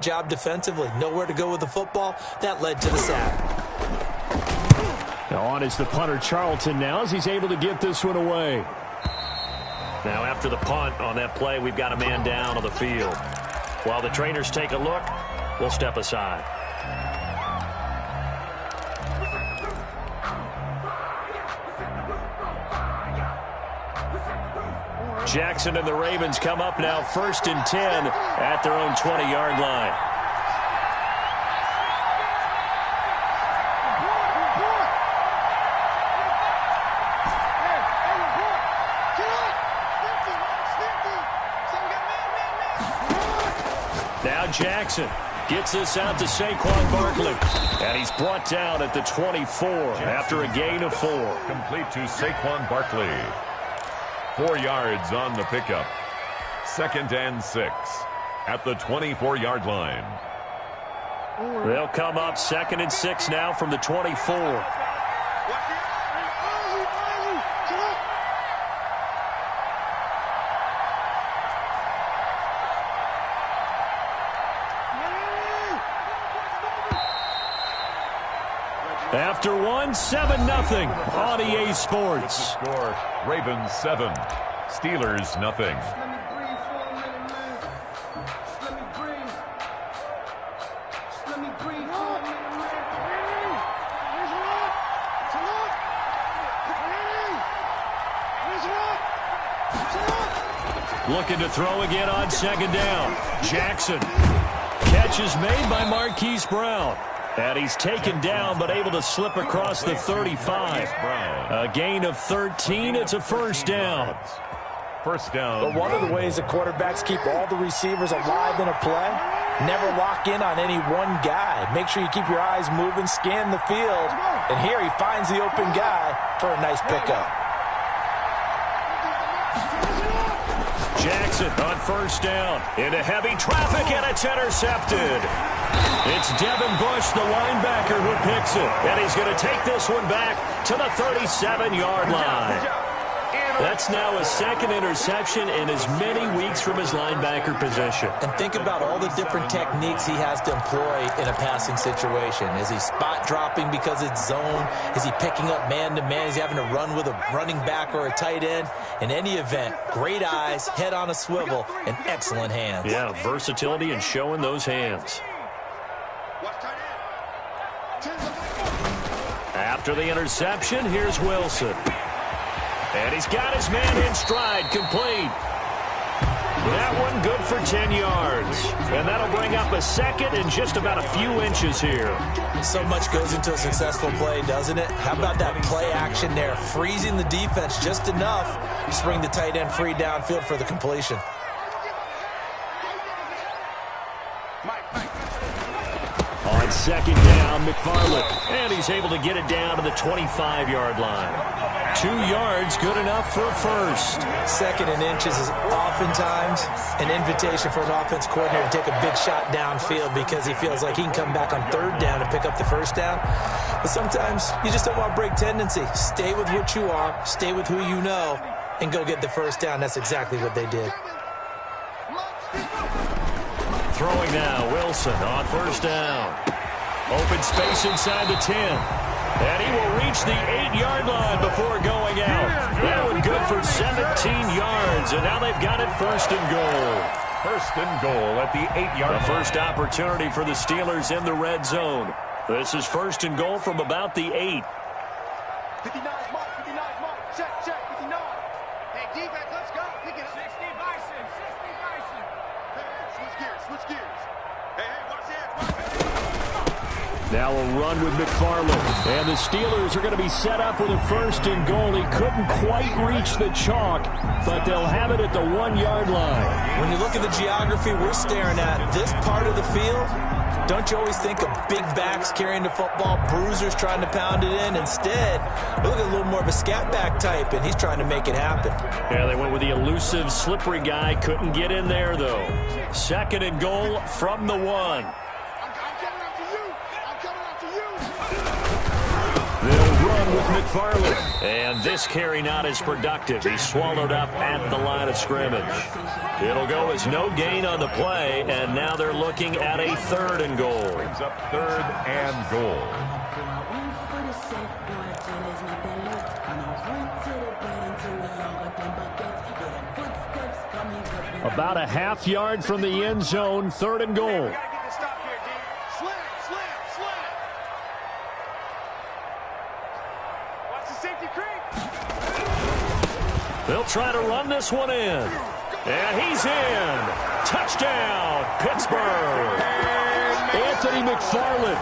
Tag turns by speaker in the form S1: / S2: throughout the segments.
S1: job defensively. Nowhere to go with the football. That led to the sack.
S2: Now on is the punter, Charlton, now as he's able to get this one away.
S3: Now after the punt on that play, we've got a man down on the field. While the trainers take a look, we'll step aside. Jackson and the Ravens come up now 1st and 10 at their own 20-yard line. Now Jackson gets this out to Saquon Barkley. And he's brought down at the 24 after a gain of 4.
S4: Complete to Saquon Barkley. 4 yards on the pickup. 2nd and 6 at the 24-yard line.
S3: They'll come up 2nd and 6 now from the 24. After one, 7-0 on EA Sports.
S4: Score, Ravens 7, Steelers nothing.
S3: Looking to throw again on 2nd down. Jackson. Catch is made by Marquise Brown. And he's taken down, but able to slip across the 35. A gain of 13. It's a 1st down.
S4: 1st down.
S1: But one of the ways the quarterbacks keep all the receivers alive in a play, never lock in on any one guy. Make sure you keep your eyes moving, scan the field. And here he finds the open guy for a nice pickup.
S3: Jackson on 1st down. Into heavy traffic, and it's intercepted. It's Devin Bush, the linebacker, who picks it. And he's going to take this one back to the 37-yard line. That's now his 2nd interception in as many weeks from his linebacker position.
S1: And think about all the different techniques he has to employ in a passing situation. Is he spot dropping because it's zone? Is he picking up man-to-man? Is he having to run with a running back or a tight end? In any event, great eyes, head on a swivel, and excellent hands.
S3: Yeah, versatility and showing those hands. After the interception, here's Wilson. And he's got his man in stride, complete. That one good for 10 yards. And that'll bring up a 2nd and just about a few inches here.
S1: So much goes into a successful play, doesn't it? How about that play action there? Freezing the defense just enough to bring the tight end free downfield for the completion.
S3: On 2nd down, McFarland. And he's able to get it down to the 25-yard line. 2 yards, good enough for a 1st.
S1: 2nd and inches is oftentimes an invitation for an offense coordinator to take a big shot downfield because he feels like he can come back on 3rd down and pick up the 1st down. But sometimes you just don't want to break tendency. Stay with what you are, stay with who you know, and go get the 1st down. That's exactly what they did.
S3: Throwing now, Wilson on 1st down. Open space inside the 10. And he will reach the 8-yard line before going out. That one good for 17 yards. And now they've got it 1st and goal.
S4: 1st and goal at the 8-yard line.
S3: The first opportunity for the Steelers in the red zone. This is 1st and goal from about the 8.
S5: 59 mark, 59 mark. Check, 59. Hey, defense, let's go. 60 Bison, 60 Bison. Hey, switch gears. Hey, watch hands.
S2: Now a run with McFarland. And the Steelers are going to be set up with a 1st and goal. He couldn't quite reach the chalk, but they'll have it at the 1-yard line.
S1: When you look at the geography we're staring at, this part of the field, don't you always think of big backs carrying the football, bruisers trying to pound it in? Instead, look at a little more of a scat back type, and he's trying to make it happen.
S3: Yeah, they went with the elusive, slippery guy. Couldn't get in there, though. 2nd and goal from the 1.
S2: They'll run with McFarland.
S3: And this carry not as productive. He's swallowed up at the line of scrimmage. It'll go as no gain on the play, and now they're looking at a 3rd and goal.
S4: Brings up 3rd and goal.
S2: About a half yard from the end zone, 3rd and goal.
S5: Gotta get this stop here, D. Slant it. Watch the safety creep.
S3: They'll try to run this one in. And he's in. Touchdown, Pittsburgh.
S2: Anthony McFarland.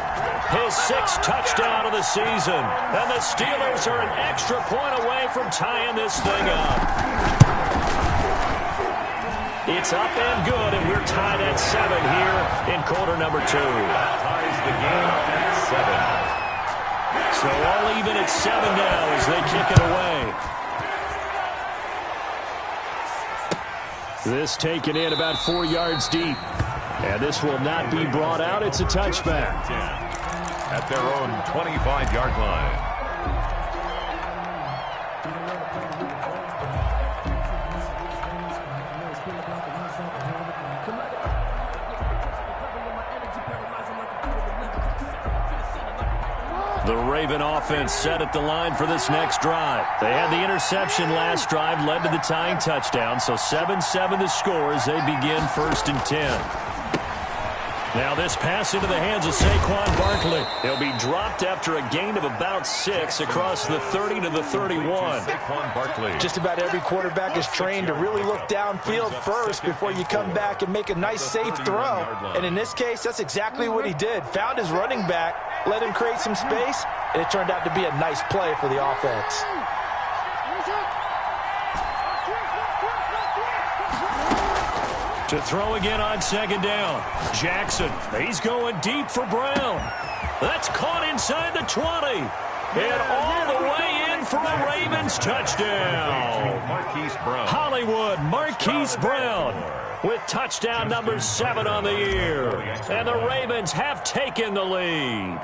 S3: His 6th touchdown of the season. And the Steelers are an extra point away from tying this thing up. It's up and good, and we're tied at 7 here in quarter number 2.
S4: Ties the game at 7.
S3: So all even at 7 now as they kick it away.
S2: This taken in about 4 yards deep. And this will not be brought out. It's a touchback.
S4: At their own 25-yard line.
S3: The Raven offense set at the line for this next drive. They had the interception last drive, led to the tying touchdown, so 7-7 the score as they begin 1st and 10. Now this pass into the hands of Saquon Barkley. He'll be dropped after a gain of about 6 across the 30 to the 31.
S4: Saquon Barkley.
S1: Just about every quarterback is trained to really look downfield first before you come back and make a nice, safe throw. And in this case, that's exactly what he did. Found his running back, let him create some space, and it turned out to be a nice play for the offense.
S3: To throw again on 2nd down. Jackson, he's going deep for Brown. That's caught inside the 20. And all the way in for a Ravens touchdown.
S4: Marquise Brown.
S3: Hollywood Marquise Brown with touchdown number 7 on the year. And the Ravens have taken the lead.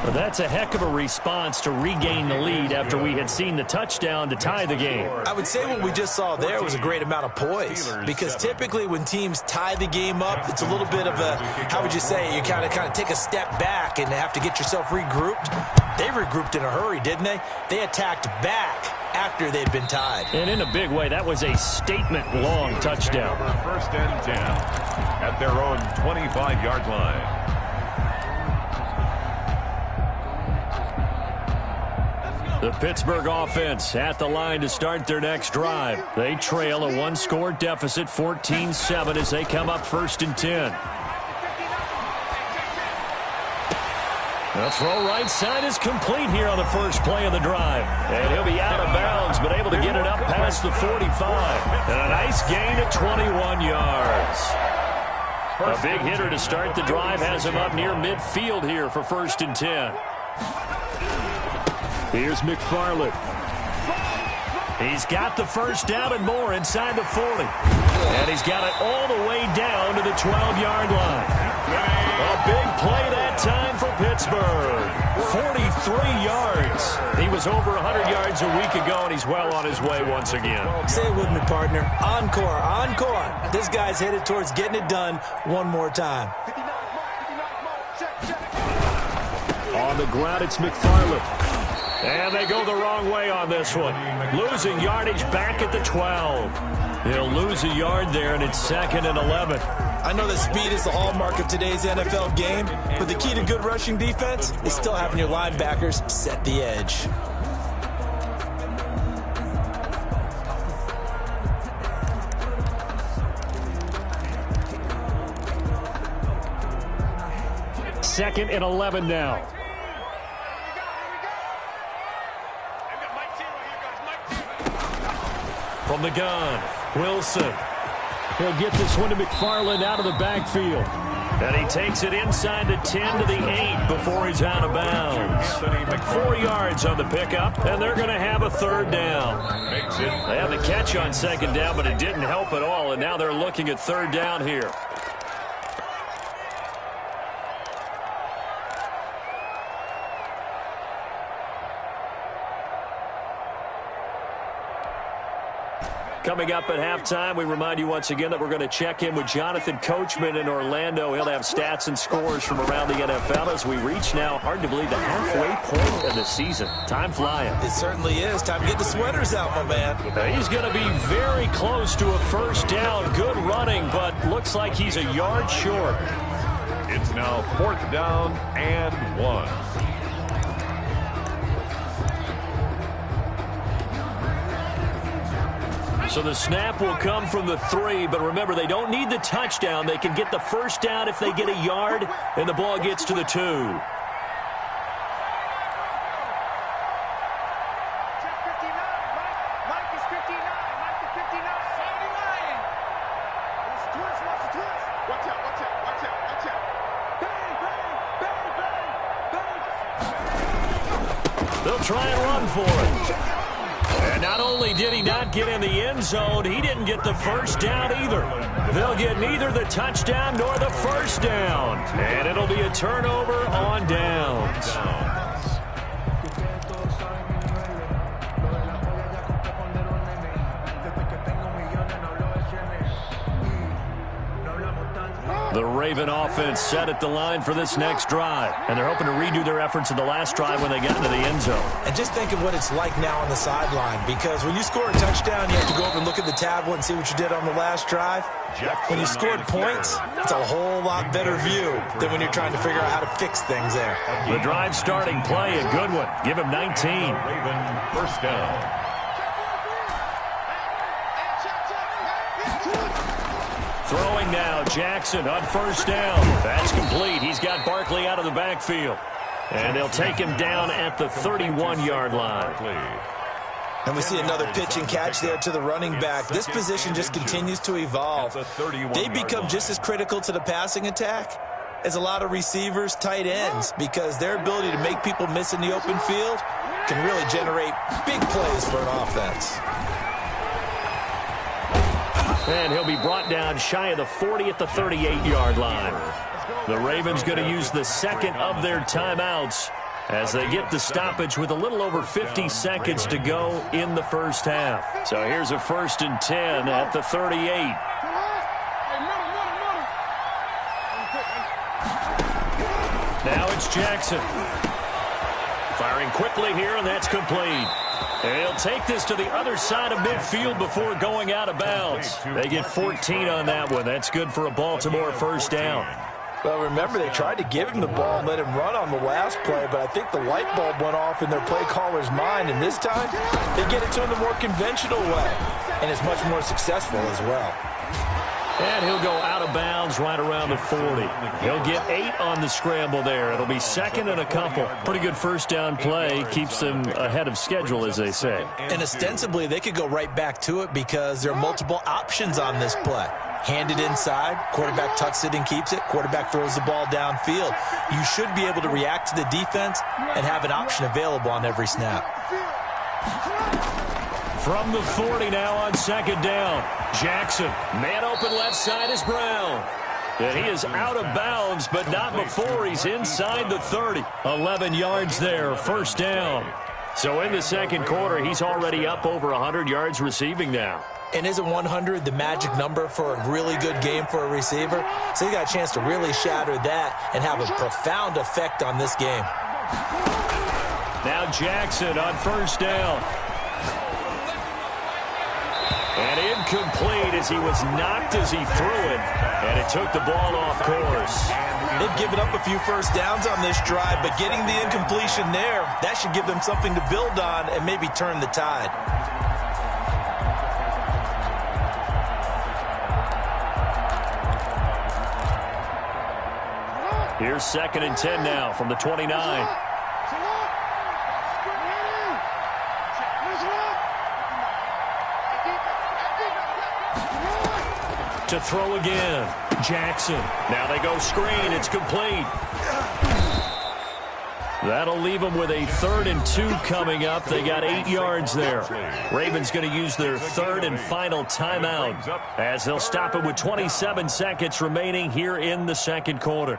S3: Well, that's a heck of a response to regain the lead after we had seen the touchdown to tie the game.
S1: I would say what we just saw there was a great amount of poise, because typically when teams tie the game up, it's a little bit of a, how would you say, you kind of take a step back and have to get yourself regrouped. They regrouped in a hurry, didn't they? They attacked back after they'd been tied.
S3: And in a big way, that was a statement-long touchdown.
S4: 1st and 10 at their own 25-yard line.
S3: The Pittsburgh offense at the line to start their next drive. They trail a 1-score deficit, 14-7, as they come up 1st and 10. The throw right side is complete here on the first play of the drive. And he'll be out of bounds, but able to get it up past the 45. And a nice gain of 21 yards. A big hitter to start the drive has him up near midfield here for 1st and 10.
S2: Here's McFarland.
S3: He's got the first down and more inside the 40. And he's got it all the way down to the 12-yard line. A big play that time for Pittsburgh. 43 yards. He was over 100 yards a week ago, and he's well on his way once again.
S1: Say it with me, partner. Encore, encore. This guy's headed towards getting it done one more time.
S5: 59 mark, check.
S2: On the ground, it's McFarland.
S3: And they go the wrong way on this one. Losing yardage back at the 12. He'll lose a yard there, and it's 2nd and 11.
S1: I know that speed is the hallmark of today's NFL game, but the key to good rushing defense is still having your linebackers set the edge.
S2: Second and 11 now.
S3: From the gun, Wilson.
S2: He'll get this one to McFarland out of the backfield.
S3: And he takes it inside the 10 to the 8 before he's out of bounds. 4 yards on the pickup, and they're going to have a 3rd down. They had the catch on 2nd down, but it didn't help at all, and now they're looking at 3rd down here.
S2: Coming up at halftime, we remind you once again that we're going to check in with Jonathan Coachman in Orlando. He'll have stats and scores from around the NFL as we reach now, hard to believe, the halfway point of the season. Time flying.
S1: It certainly is. Time to get the sweaters out, my man.
S2: He's going to be very close to a first down. Good running, but looks like he's a yard short.
S4: It's now 4th down and 1.
S2: So the snap will come from the 3, but remember, they don't need the touchdown. They can get the first down if they get a yard, and the ball gets to the 2. They'll try and run for it. And not only did he not get in the end zone, he didn't get the first down either. They'll get neither the touchdown nor the first down. And it'll be a turnover on downs. The Raven offense set at the line for this next drive. And they're hoping to redo their efforts in the last drive when they got into the end zone.
S1: And just think of what it's like now on the sideline, because when you score a touchdown, you have to go over and look at the tablet and see what you did on the last drive. When you scored points, it's a whole lot better view than when you're trying to figure out how to fix things there.
S2: The drive starting play, a good one. Give him 19.
S4: Raven first down.
S2: Throwing now, Jackson on first down. That's complete. He's got Barkley out of the backfield. And they'll take him down at the 31-yard line.
S1: And we see another pitch and catch there to the running back. This position just continues to evolve. They become just as critical to the passing attack as a lot of receivers, tight ends, because their ability to make people miss in the open field can really generate big plays for an offense.
S2: And he'll be brought down shy of the 40 at the 38-yard line. The Ravens going to use the second of their timeouts as they get the stoppage with a little over 50 seconds to go in the first half. So here's a 1st and 10 at the 38. Now it's Jackson. Firing quickly here, and that's complete. And he'll take this to the other side of midfield before going out of bounds. They get 14 on that one. That's good for a Baltimore first down.
S1: Well, remember, they tried to give him the ball and let him run on the last play, but I think the light bulb went off in their play caller's mind, and this time they get it to him the more conventional way, and it's much more successful as well.
S2: And he'll go out of bounds right around the 40. He'll get 8 on the scramble there. It'll be 2nd and a couple. Pretty good first down play. Keeps them ahead of schedule, as they say.
S1: And ostensibly, they could go right back to it because there are multiple options on this play. Hand it inside, quarterback tucks it and keeps it, quarterback throws the ball downfield. You should be able to react to the defense and have an option available on every snap.
S2: From the 40 now on 2nd down. Jackson, man open left side is Brown. And he is out of bounds, but not before he's inside the 30. 11 yards there, first down. So in the second quarter, he's already up over 100 yards receiving now.
S1: And isn't 100 the magic number for a really good game for a receiver? So he got a chance to really shatter that and have a profound effect on this game.
S2: Now Jackson on first down. And incomplete as he was knocked as he threw it. And it took the ball off course.
S1: They've given up a few first downs on this drive, but getting the incompletion there, that should give them something to build on and maybe turn the tide.
S2: Here's 2nd and 10 now from the 29. To throw again. Jackson. Now they go screen. It's complete. That'll leave them with a 3rd and 2 coming up. They got 8 yards there. Ravens going to use their 3rd and final timeout as they'll stop it with 27 seconds remaining here in the second quarter.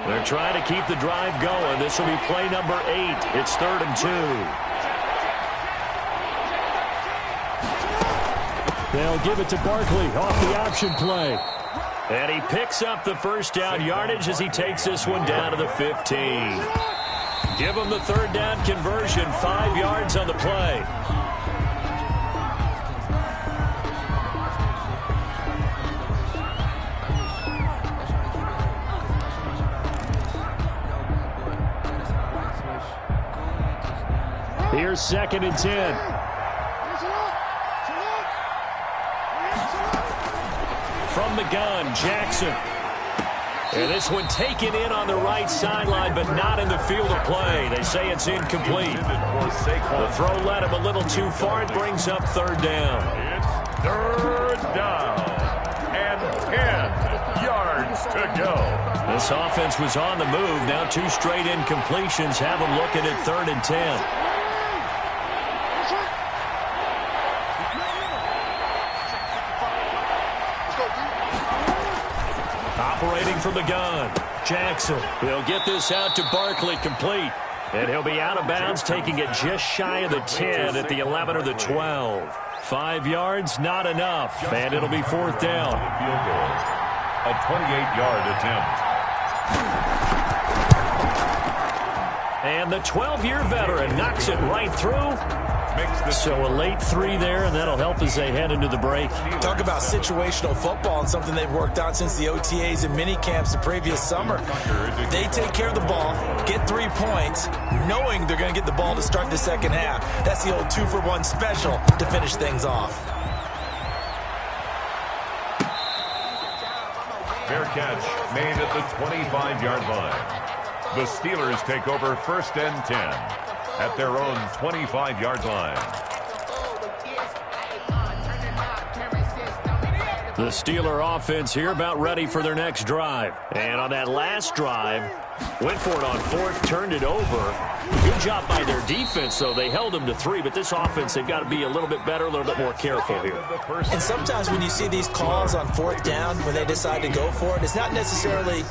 S2: They're trying to keep the drive going. This will be play number 8. It's 3rd and 2. They'll give it to Barkley off the option play. And he picks up the first down yardage as he takes this one down to the 15. Give him the 3rd down conversion, 5 yards on the play. Here's 2nd and 10. From the gun, Jackson. And this one taken in on the right sideline, but not in the field of play. They say it's incomplete. The throw led him a little too far. It brings up 3rd down.
S4: It's 3rd down and 10 yards to go.
S2: This offense was on the move. Now 2 straight incompletions have them looking at 3rd and 10. Operating from the gun, Jackson. He'll get this out to Barkley, complete. And he'll be out of bounds, taking it just shy of the 10 at the 11 or the 12. 5 yards, not enough. And it'll be 4th down.
S4: Field goal. A 28-yard attempt.
S2: And the 12-year veteran knocks it right through. So a late 3 there, and that'll help as they head into the break.
S1: Talk about situational football and something they've worked on since the OTAs and mini camps the previous summer. They take care of the ball, get 3 points, knowing they're going to get the ball to start the second half. That's the old 2-for-1 special to finish things off.
S4: Fair catch made at the 25-yard line. The Steelers take over 1st and 10. At their own 25-yard line.
S2: The Steeler offense here about ready for their next drive. And on that last drive, went for it on 4th, turned it over. Good job by their defense, though. They held them to 3, but this offense, they've got to be a little bit better, a little bit more careful here.
S1: And sometimes when you see these calls on 4th down, when they decide to go for it, it's not necessarily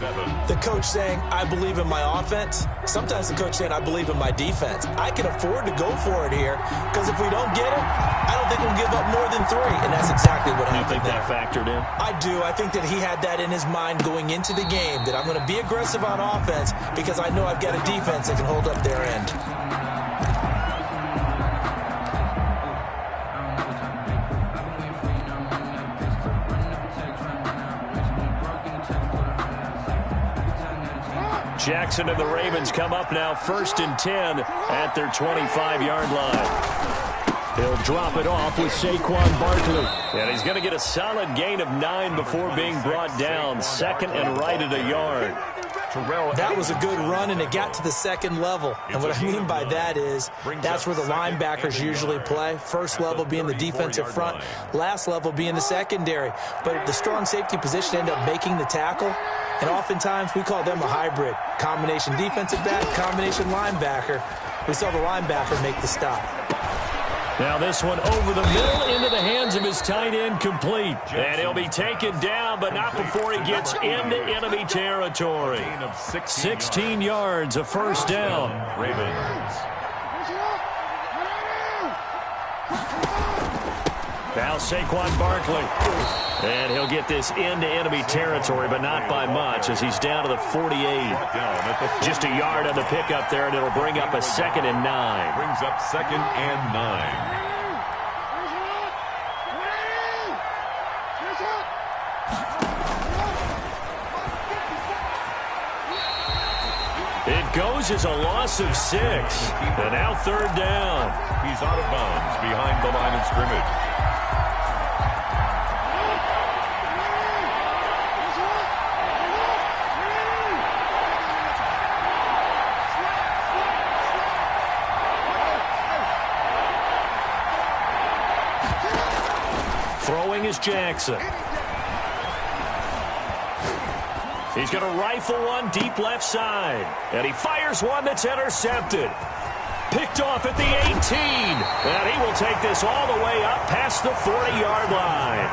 S1: the coach saying, I believe in my offense. Sometimes the coach saying, I believe in my defense. I can afford to go for it here, because if we don't get it, I don't think we'll give up more than 3. And that's exactly what happened.
S2: You think that factored in?
S1: I do. I think that he had that in his mind going into the game, that I'm going to be aggressive on offense because I know I've got a defense that can hold up their end.
S2: Jackson and the Ravens come up now 1st and 10 at their 25-yard line. He'll drop it off with Saquon Barkley. And he's going to get a solid gain of 9 before being brought down. 2nd and right at a yard.
S1: That was a good run, and it got to the 2nd level. And what I mean by that is that's where the linebackers usually play. First level being the defensive front, last level being the secondary. But the strong safety position ended up making the tackle. And oftentimes we call them a hybrid. Combination defensive back, combination linebacker. We saw the linebacker make the stop.
S2: Now this one over the middle into the hands of his tight end, complete. And he'll be taken down, but not before he gets into enemy territory. 16 yards, a 1st down.
S4: Ravens.
S2: Now Saquon Barkley. And he'll get this into enemy territory, but not by much as he's down to the 48. Just a yard on the pickup there, and it'll bring up a 2nd and 9.
S4: Brings up 2nd and 9.
S2: It goes as a loss of 6. And now 3rd down.
S4: He's out of bounds behind the line of scrimmage.
S2: Throwing is Jackson. He's going to rifle one deep left side. And he fires one that's intercepted. Picked off at the 18. And he will take this all the way up past the 40-yard line.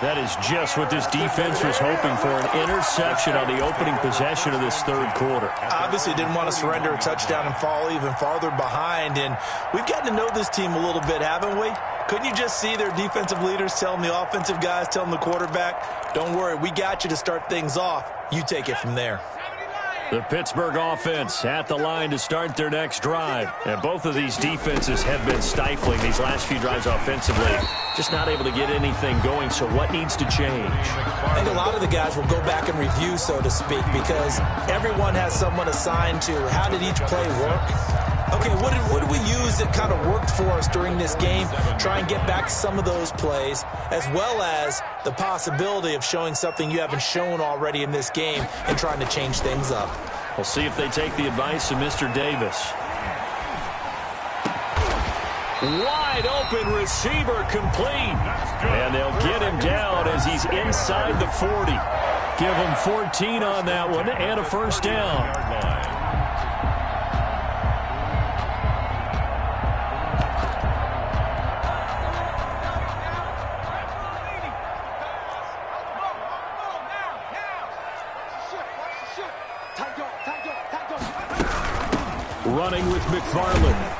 S2: That is just what this defense was hoping for, an interception on the opening possession of this third quarter.
S1: Obviously didn't want to surrender a touchdown and fall even farther behind, and we've gotten to know this team a little bit, haven't we? Couldn't you just see their defensive leaders telling the offensive guys, telling the quarterback, don't worry, we got you to start things off. You take it from there.
S2: The Pittsburgh offense at the line to start their next drive. And both of these defenses have been stifling these last few drives offensively. Just not able to get anything going, so what needs to change?
S1: I think a lot of the guys will go back and review, so to speak, because everyone has someone assigned to how did each play work. Okay, what did we use that kind of worked for us during this game? Try and get back some of those plays, as well as the possibility of showing something you haven't shown already in this game and trying to change things up.
S2: We'll see if they take the advice of Mr. Davis. Wide open receiver complete. And they'll get him down as he's inside the 40. Give him 14 on that one and a first down. Running with McFarland.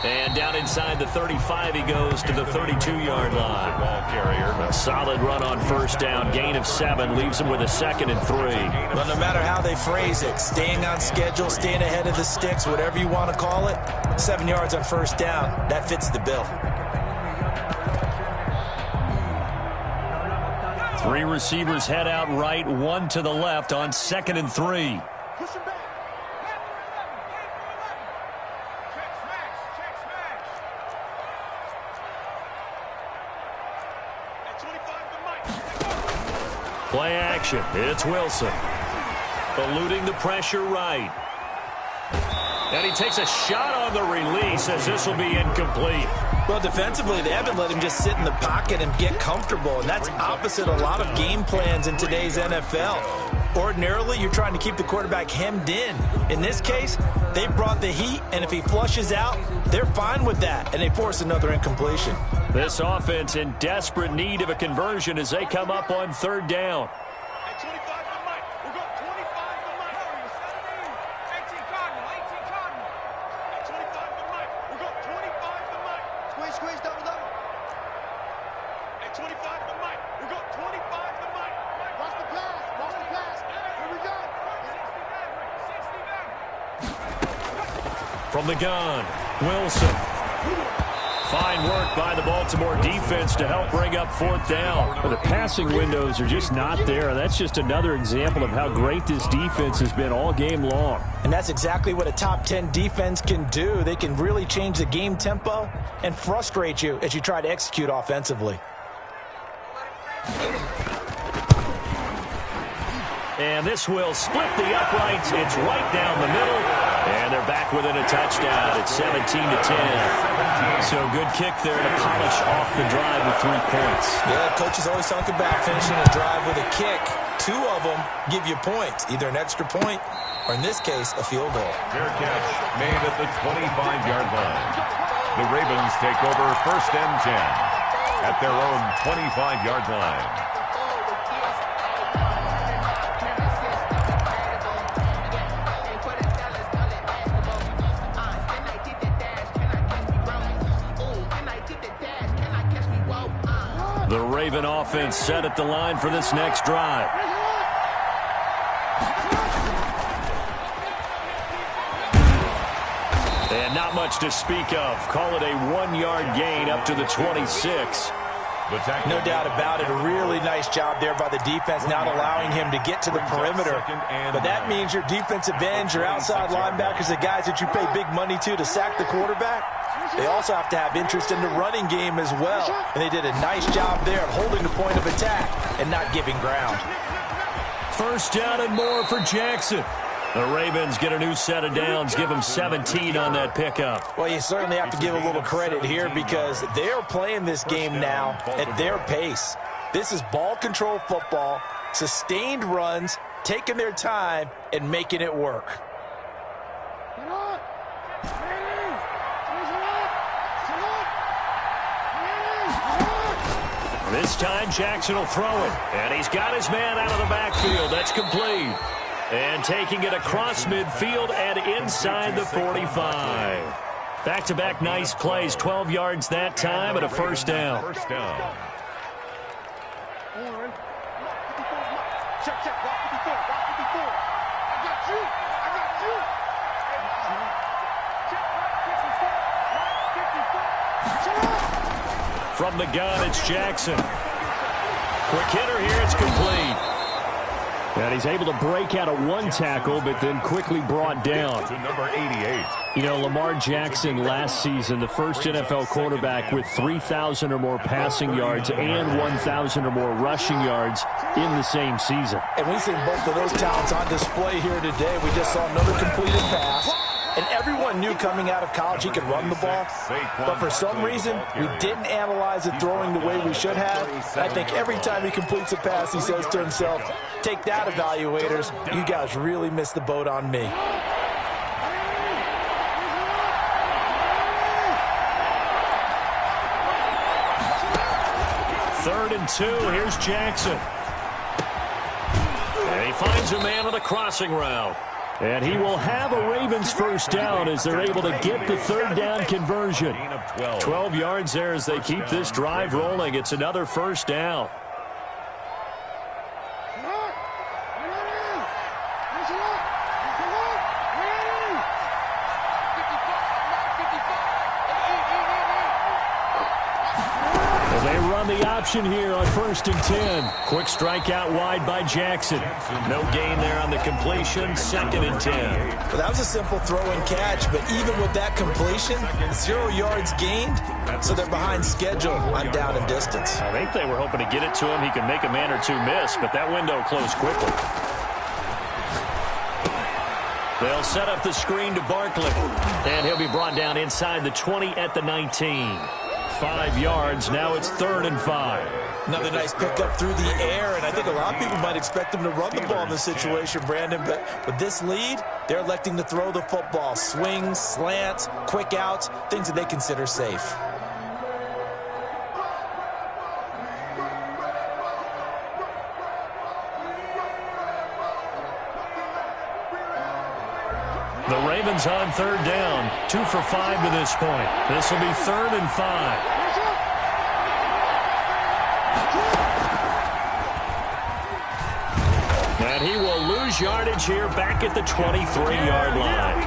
S2: And down inside the 35, he goes to the 32-yard line.
S4: Ball carrier.
S2: A solid run on first down. Gain of 7 leaves him with a 2nd and 3.
S1: Well, no matter how they phrase it, staying on schedule, staying ahead of the sticks, whatever you want to call it, 7 yards on first down, that fits the bill.
S2: 3 receivers head out right, 1 to the left on 2nd and 3. Play action. It's Wilson. Eluding the pressure right. And he takes a shot on the release as this will be incomplete.
S1: Well, defensively, they haven't let him just sit in the pocket and get comfortable, and that's opposite a lot of game plans in today's NFL. Ordinarily, you're trying to keep the quarterback hemmed in. In this case, they brought the heat, and if he flushes out, they're fine with that, and they force another incompletion.
S2: This offense in desperate need of a conversion as they come up on 3rd down. From the gun, Wilson. Fine work by the Baltimore defense to help bring up 4th down.
S3: But the passing windows are just not there. That's just another example of how great this defense has been all game long.
S1: And that's exactly what a top 10 defense can do. They can really change the game tempo and frustrate you as you try to execute offensively.
S2: And this will split the uprights. It's right down the middle. And they're back within a touchdown. It's 17-10. So good kick there to polish off the drive with 3 points.
S1: Yeah, coaches always talk about finishing a drive with a kick. 2 of them give you points, either an extra point or, in this case, a field goal.
S4: Fair catch made at the 25-yard line. The Ravens take over 1st and 10 at their own 25-yard line.
S2: The Raven offense set at the line for this next drive. And not much to speak of. Call it a 1-yard gain up to the 26.
S1: No doubt about it. A really nice job there by the defense, not allowing him to get to the perimeter. But that means your defensive ends, your outside linebackers, the guys that you pay big money to sack the quarterback, they also have to have interest in the running game as well. And they did a nice job there of holding the point of attack and not giving ground.
S2: 1st down and more for Jackson. The Ravens get a new set of downs, give them 17 on that pickup.
S1: Well, you certainly have to give a little credit here because they're playing this game now at their pace. This is ball control football, sustained runs, taking their time, and making it work.
S2: This time Jackson will throw it. And he's got his man out of the backfield. That's complete. And taking it across midfield and inside the 45. Back-to-back nice plays. 12 yards that time and a first down.
S4: First down.
S5: Check, check. Walk 54. Walk 54. I got you. I got you. Check, right 54. Right 54.
S2: From the gun, it's Jackson. Quick hitter here. It's complete. And he's able to break out of one tackle, but then quickly brought down.
S4: To number 88.
S2: You know, Lamar Jackson last season, the first NFL quarterback with 3,000 or more passing yards and 1,000 or more rushing yards in the same season.
S1: And we've seen both of those talents on display here today. We just saw another completed pass. And everyone knew coming out of college he could run the ball. But for some reason, we didn't analyze it throwing the way we should have. And I think every time he completes a pass, he says to himself, take that, evaluators. You guys really missed the boat on me.
S2: Third and 2. Here's Jackson. And he finds a man on the crossing route. And he will have a Ravens first down as they're able to get the third down conversion. 12 yards there as they keep this drive rolling. It's another first down. They run the option here on 1st and 10. Quick strike out wide by Jackson. No gain there on the completion. 2nd and 10.
S1: Well, that was a simple throw and catch, but even with that completion, 0 yards gained, so they're behind schedule on down and distance.
S2: I think they were hoping to get it to him. He could make a man or two miss, but that window closed quickly. They'll set up the screen to Barkley, and he'll be brought down inside the 20 at the 19. 5 yards. Now it's 3rd and 5.
S1: Another nice pickup through the air, and I think a lot of people might expect them to run the ball in this situation, Brandon, but with this lead, they're electing to throw the football. Swings, slants, quick outs, things that they consider safe.
S2: The Ravens on 3rd down. 2 for 5 to this point. This will be 3rd and 5. And he will lose yardage here back at the 23-yard line.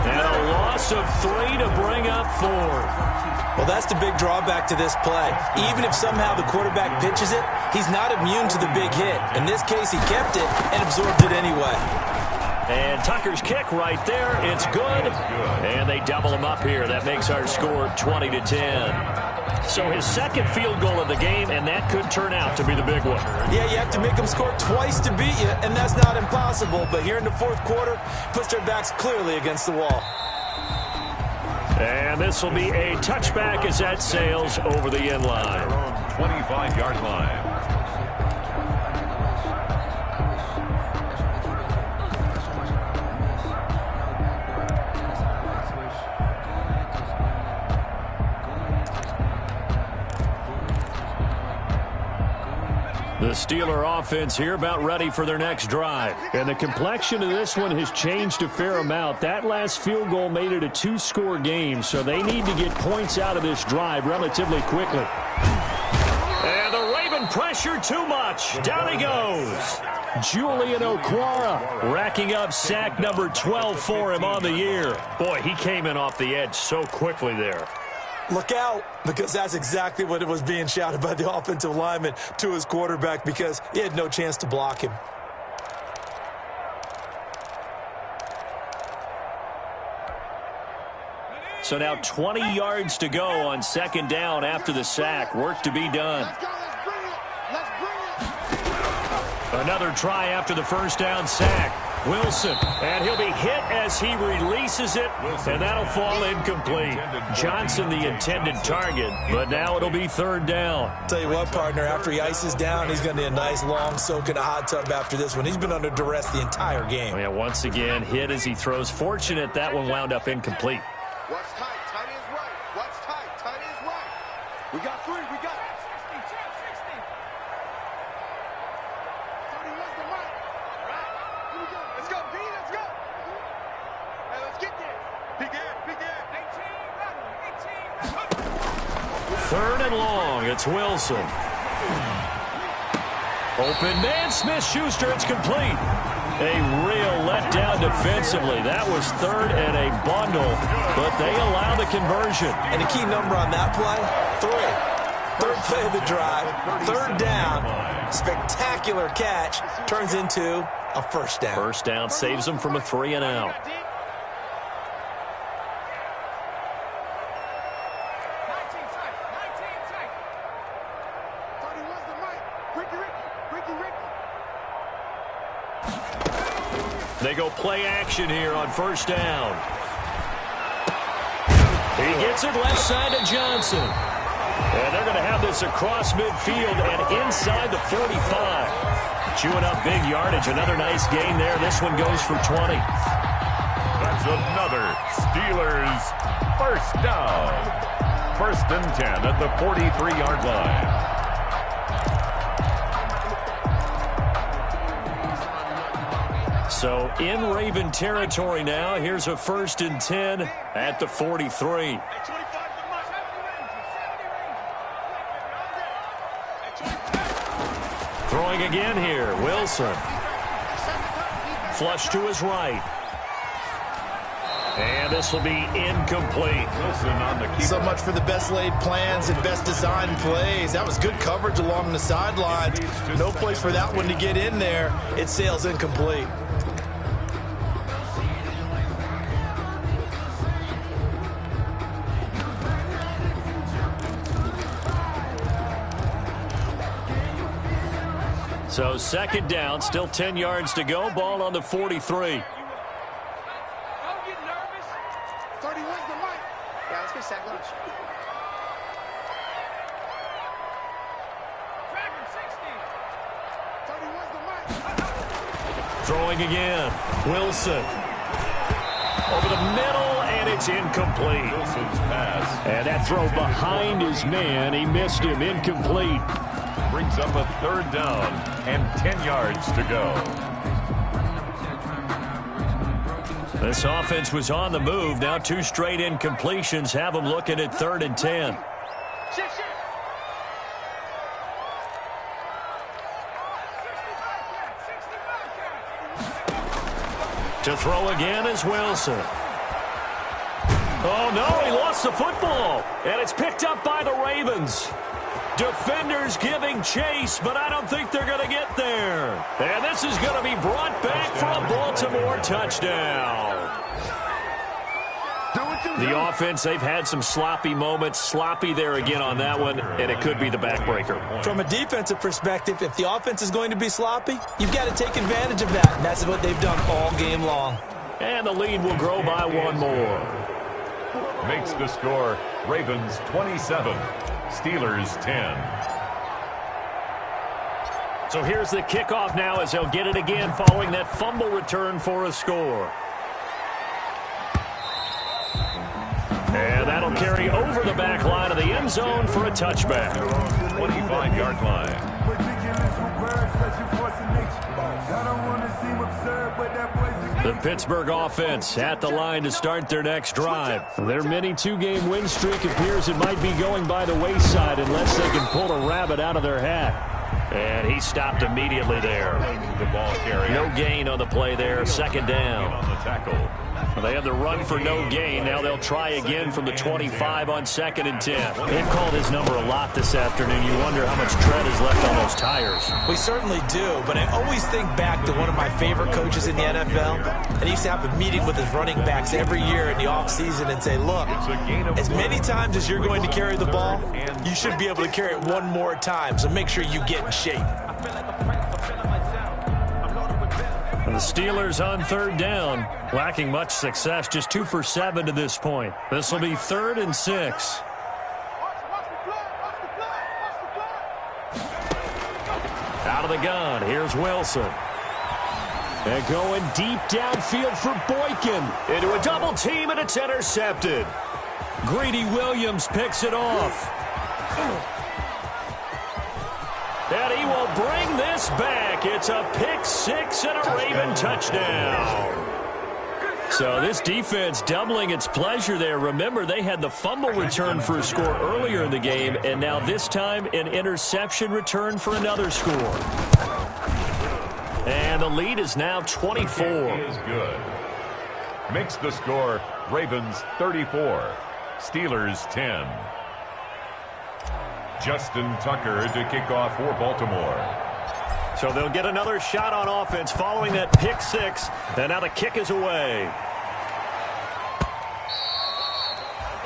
S2: And a loss of 3 to bring up 4th.
S1: Well, that's the big drawback to this play. Even if somehow the quarterback pitches it, he's not immune to the big hit. In this case, he kept it and absorbed it anyway.
S2: And Tucker's kick right there. It's good. And they double him up here. That makes our score 20-10. So his second field goal of the game, and that could turn out to be the big one.
S1: Yeah, you have to make them score twice to beat you, and that's not impossible. But here in the 4th quarter, puts their backs clearly against the wall.
S2: And this will be a touchback as that sails over the end line.
S4: 25-yard line.
S2: The Steeler offense here about ready for their next drive. And the complexion of this one has changed a fair amount. That last field goal made it a 2-score game, so they need to get points out of this drive relatively quickly. And the Raven pressure too much. Down he goes. Julian Okwara racking up sack number 12 for him on the year. Boy, he came in off the edge so quickly there.
S1: Look out, because that's exactly what it was being shouted by the offensive lineman to his quarterback, because he had no chance to block him.
S2: So now 20 yards to go on 2nd down after the sack. Work to be done.
S5: Let's go. Let's bring it. Let's bring it.
S2: Another try after the first down sack. Wilson, and he'll be hit as he releases it, and that'll fall incomplete. Johnson, the intended target, but now it'll be 3rd down.
S1: Tell you what, partner, after he ices down, he's going to need a nice long soak in a hot tub after this one. He's been under duress the entire game.
S2: Yeah, once again, hit as he throws. Fortunate that one wound up incomplete.
S5: What's tight? Tight is right. What's tight? Tight is right. We got 3. We got 60,
S2: 3rd and long. It's Wilson. Open man, Smith-Schuster. It's complete. A real letdown defensively. That was 3rd and a bundle, but they allow the conversion.
S1: And the key number on that play, 3. 3rd play of the drive, 3rd down, spectacular catch, turns into a 1st down.
S2: 1st down saves them from a 3 and out. They go play action here on 1st down. He gets it left side to Johnson. And they're going to have this across midfield and inside the 45. Chewing up big yardage. Another nice gain there. This one goes for 20.
S4: That's another Steelers 1st down. 1st and 10 at the 43-yard line.
S2: So in Raven territory now. Here's a 1st and 10 at the 43. Throwing again here. Wilson. Flush to his right. And this will be incomplete.
S4: Wilson on the keeper.
S1: So much for the best laid plans and best designed plays. That was good coverage along the sidelines. No place for that one to get in there. It sails incomplete.
S2: So 2nd down, still 10 yards to go. Ball on the 43.
S5: Don't get nervous. 31's the mic. Yeah, let's get sack lunch. Dragon 60. 31's the mic.
S2: Throwing again. Wilson. Over the middle, and it's incomplete.
S4: Wilson's pass.
S2: And that throw behind his man. He missed him. Incomplete.
S4: Brings up a 3rd down and 10 yards to go.
S2: This offense was on the move. Now 2 straight incompletions have them looking at 3rd and 10. To throw again is Wilson. Oh, no, he lost the football. And it's picked up by the Ravens. Defenders giving chase, but I don't think they're going to get there. And this is going to be brought back for a Baltimore touchdown. The offense, they've had some sloppy moments. Sloppy there again on that one, and it could be the backbreaker.
S1: From a defensive perspective, if the offense is going to be sloppy, you've got to take advantage of that. And that's what they've done all game long.
S2: And the lead will grow by 1 more.
S4: Makes the score Ravens 27, Steelers 10.
S2: So here's the kickoff now as they'll get it again following that fumble return for a score. And that'll carry over the back line of the end zone for a touchback.
S4: 25-yard line.
S2: The Pittsburgh offense at the line to start their next drive. Their mini 2-game win streak appears it might be going by the wayside unless they can pull a rabbit out of their hat. And he stopped immediately there.
S4: The ball carrier.
S2: No gain on the play there. 2nd down.
S4: On the tackle.
S2: They have the run for no gain. Now they'll try again from the 25 on 2nd and 10. They've called his number a lot this afternoon. You wonder how much tread is left on those tires.
S1: We certainly do, but I always think back to one of my favorite coaches in the NFL. And he used to have a meeting with his running backs every year in the offseason and say, look, as many times as you're going to carry the ball, you should be able to carry it one more time, so make sure you get in shape.
S2: The Steelers on 3rd down, lacking much success, just 2 for 7 to this point. This will be 3rd and 6. Out of the gun, here's Wilson. And going deep downfield for Boykin. Into a double team, and it's intercepted. Greedy Williams picks it off. And he will bring this back. It's a pick 6 and a Raven touchdown. So this defense doubling its pleasure there. Remember, they had the fumble return for a score earlier in the game, and now this time an interception return for another score. And the lead is now 24.
S4: Is good. Makes the score Ravens 34, Steelers 10. Justin Tucker to kick off for Baltimore.
S2: So they'll get another shot on offense following that pick six. And now the kick is away.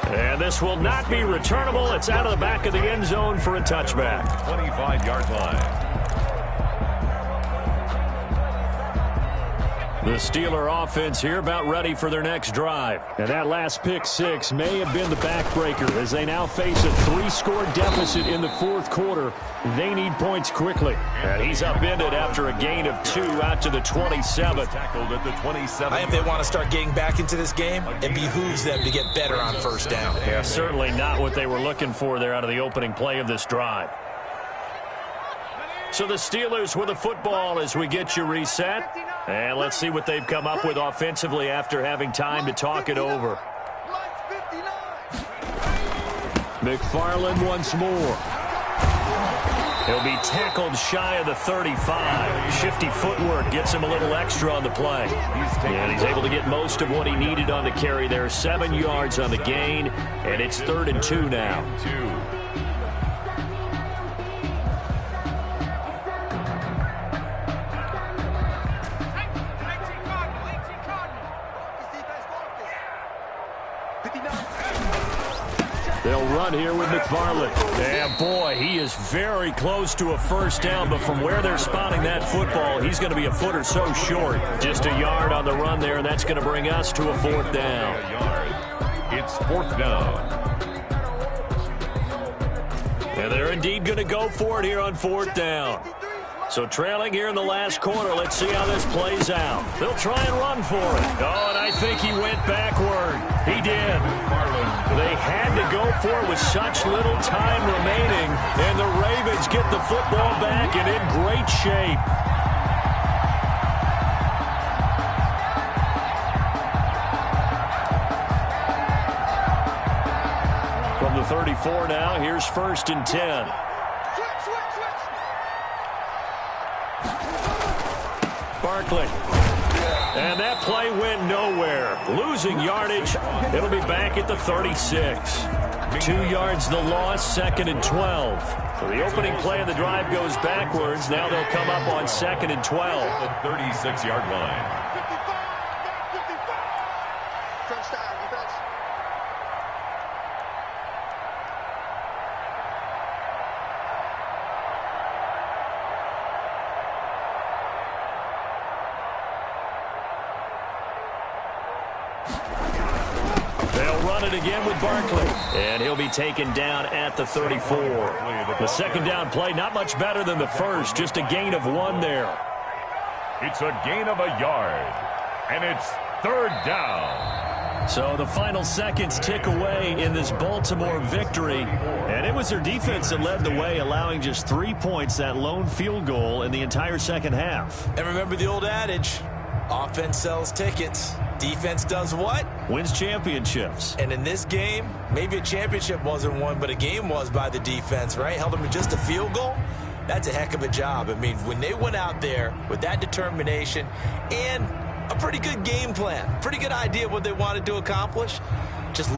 S2: And this will not be returnable. It's out of the back of the end zone for a touchback.
S4: 25-yard line.
S2: The Steeler offense here about ready for their next drive. And that last pick six may have been the backbreaker as they now face a 3-score deficit in the fourth quarter. They need points quickly. And he's upended after a gain of 2 out to the 27.
S4: Tackled at the 27.
S1: I think they want to start getting back into this game. It behooves them to get better on first down.
S2: Yeah, certainly not what they were looking for there out of the opening play of this drive. So the Steelers with the football as we get you reset. And let's see what they've come up with offensively after having time to talk it over. McFarland once more. He'll be tackled shy of the 35. Shifty footwork gets him a little extra on the play. And he's able to get most of what he needed on the carry there. 7 yards on the gain, and it's 3rd and 2 now. They'll run here with McFarland. And boy, he is very close to a first down, but from where they're spotting that football, he's going to be a foot or so short. Just a yard on the run there, and that's going to bring us to a 4th down.
S4: It's 4th down.
S2: And they're indeed going to go for it here on 4th down. So trailing here in the last quarter, let's see how this plays out. They'll try and run for it. Oh, and I think he went backward. He did. They had to go for it with such little time remaining, and the Ravens get the football back and in great shape. From the 34 now, here's 1st and 10. Barkley. And that play went nowhere. Losing yardage. It'll be back at the 36. 2 yards the loss, 2nd and 12. So the opening play of the drive goes backwards. Now they'll come up on 2nd and 12.
S4: At the 36-yard line.
S2: They'll run it again with Barkley. And he'll be taken down at the 34. The second down play, not much better than the first. Just a gain of 1 there.
S4: It's a gain of a yard. And it's 3rd down.
S2: So the final seconds tick away in this Baltimore victory. And it was their defense that led the way, allowing just 3 points, that lone field goal in the entire second half.
S1: And remember the old adage, offense sells tickets. Defense does what?
S2: Wins championships.
S1: And in this game, maybe a championship wasn't won, but a game was by the defense, right? Held them to just a field goal. That's a heck of a job. I mean, when they went out there with that determination and a pretty good game plan, pretty good idea of what they wanted to accomplish, just